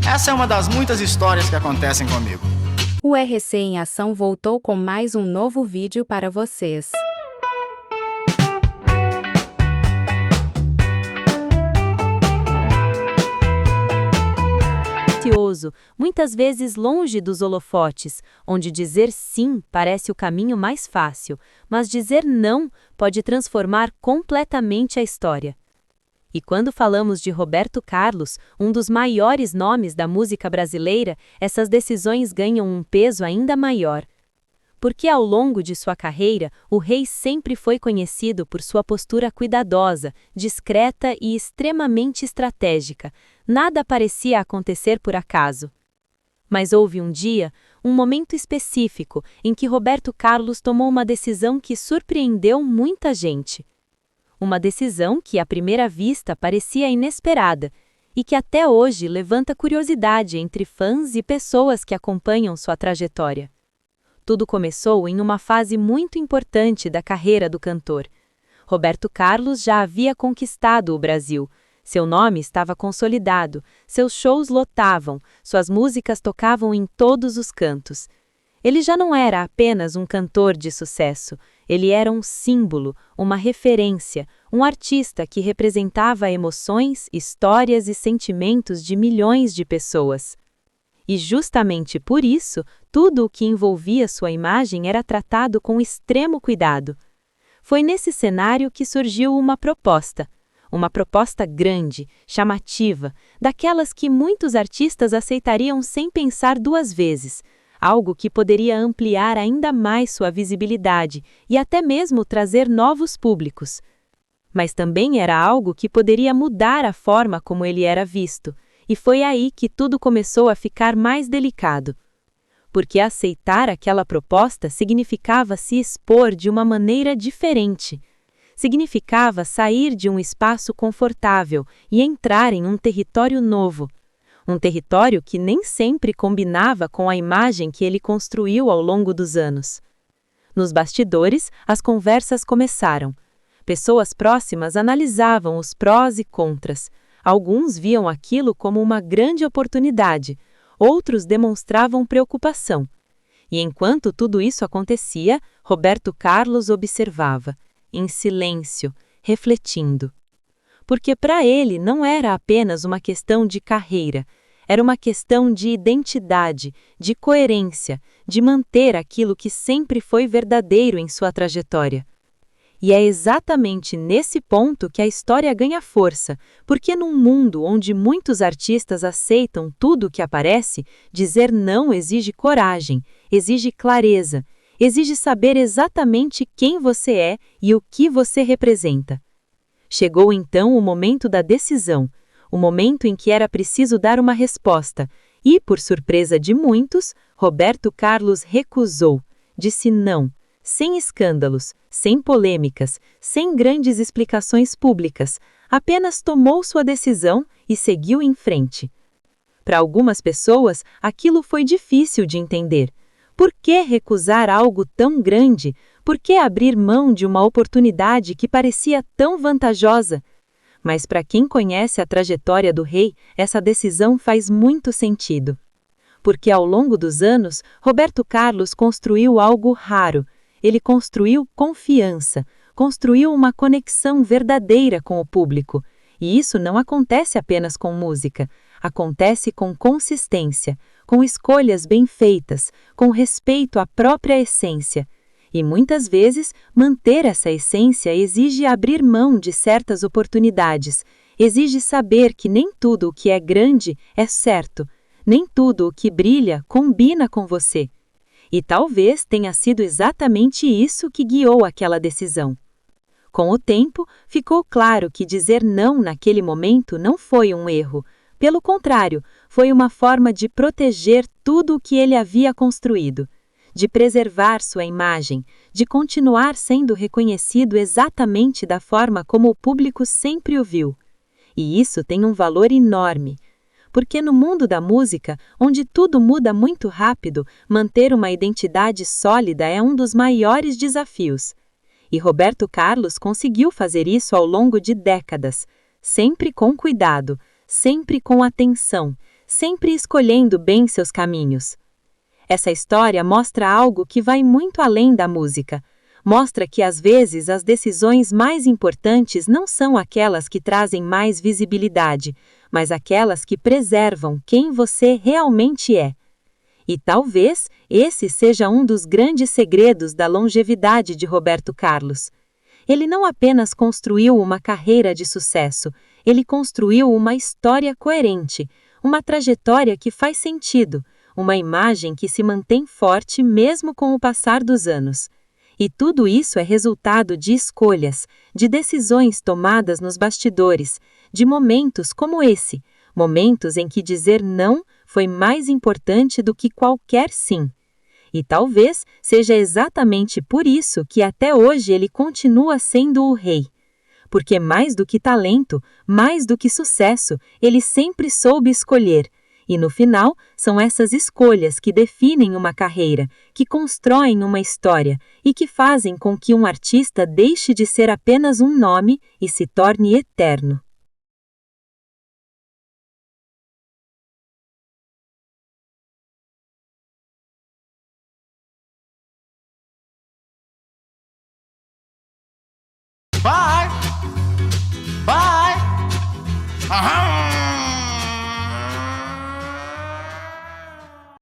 Essa é uma das muitas histórias que acontecem comigo. O RC em Ação voltou com mais um novo vídeo para vocês. Muitas vezes longe dos holofotes, onde dizer sim parece o caminho mais fácil, mas dizer não pode transformar completamente a história. E quando falamos de Roberto Carlos, um dos maiores nomes da música brasileira, essas decisões ganham um peso ainda maior. Porque ao longo de sua carreira, o rei sempre foi conhecido por sua postura cuidadosa, discreta e extremamente estratégica. Nada parecia acontecer por acaso. Mas houve um dia, um momento específico, em que Roberto Carlos tomou uma decisão que surpreendeu muita gente. Uma decisão que, à primeira vista, parecia inesperada e que até hoje levanta curiosidade entre fãs e pessoas que acompanham sua trajetória. Tudo começou em uma fase muito importante da carreira do cantor. Roberto Carlos já havia conquistado o Brasil. Seu nome estava consolidado, seus shows lotavam, suas músicas tocavam em todos os cantos. Ele já não era apenas um cantor de sucesso, ele era um símbolo, uma referência, um artista que representava emoções, histórias e sentimentos de milhões de pessoas. E justamente por isso, tudo o que envolvia sua imagem era tratado com extremo cuidado. Foi nesse cenário que surgiu uma proposta grande, chamativa, daquelas que muitos artistas aceitariam sem pensar duas vezes, algo que poderia ampliar ainda mais sua visibilidade e até mesmo trazer novos públicos. Mas também era algo que poderia mudar a forma como ele era visto. E foi aí que tudo começou a ficar mais delicado. Porque aceitar aquela proposta significava se expor de uma maneira diferente. Significava sair de um espaço confortável e entrar em um território novo. Um território que nem sempre combinava com a imagem que ele construiu ao longo dos anos. Nos bastidores, as conversas começaram. Pessoas próximas analisavam os prós e contras. Alguns viam aquilo como uma grande oportunidade, outros demonstravam preocupação. E enquanto tudo isso acontecia, Roberto Carlos observava, em silêncio, refletindo. Porque para ele não era apenas uma questão de carreira, era uma questão de identidade, de coerência, de manter aquilo que sempre foi verdadeiro em sua trajetória. E é exatamente nesse ponto que a história ganha força, porque num mundo onde muitos artistas aceitam tudo o que aparece, dizer não exige coragem, exige clareza, exige saber exatamente quem você é e o que você representa. Chegou então o momento da decisão, o momento em que era preciso dar uma resposta, e, por surpresa de muitos, Roberto Carlos recusou, disse não. Sem escândalos, sem polêmicas, sem grandes explicações públicas, apenas tomou sua decisão e seguiu em frente. Para algumas pessoas, aquilo foi difícil de entender. Por que recusar algo tão grande? Por que abrir mão de uma oportunidade que parecia tão vantajosa? Mas para quem conhece a trajetória do rei, essa decisão faz muito sentido. Porque ao longo dos anos, Roberto Carlos construiu algo raro. Ele construiu confiança, construiu uma conexão verdadeira com o público. E isso não acontece apenas com música, acontece com consistência, com escolhas bem feitas, com respeito à própria essência. E muitas vezes, manter essa essência exige abrir mão de certas oportunidades, exige saber que nem tudo o que é grande é certo, nem tudo o que brilha combina com você. E talvez tenha sido exatamente isso que guiou aquela decisão. Com o tempo, ficou claro que dizer não naquele momento não foi um erro. Pelo contrário, foi uma forma de proteger tudo o que ele havia construído, de preservar sua imagem, de continuar sendo reconhecido exatamente da forma como o público sempre o viu. E isso tem um valor enorme. Porque no mundo da música, onde tudo muda muito rápido, manter uma identidade sólida é um dos maiores desafios. E Roberto Carlos conseguiu fazer isso ao longo de décadas, sempre com cuidado, sempre com atenção, sempre escolhendo bem seus caminhos. Essa história mostra algo que vai muito além da música. Mostra que às vezes as decisões mais importantes não são aquelas que trazem mais visibilidade, mas aquelas que preservam quem você realmente é. E talvez esse seja um dos grandes segredos da longevidade de Roberto Carlos. Ele não apenas construiu uma carreira de sucesso, ele construiu uma história coerente, uma trajetória que faz sentido, uma imagem que se mantém forte mesmo com o passar dos anos. E tudo isso é resultado de escolhas, de decisões tomadas nos bastidores, de momentos como esse, momentos em que dizer não foi mais importante do que qualquer sim. E talvez seja exatamente por isso que até hoje ele continua sendo o rei. Porque mais do que talento, mais do que sucesso, ele sempre soube escolher. E no final, são essas escolhas que definem uma carreira, que constroem uma história e que fazem com que um artista deixe de ser apenas um nome e se torne eterno. Bye! Bye! Aham!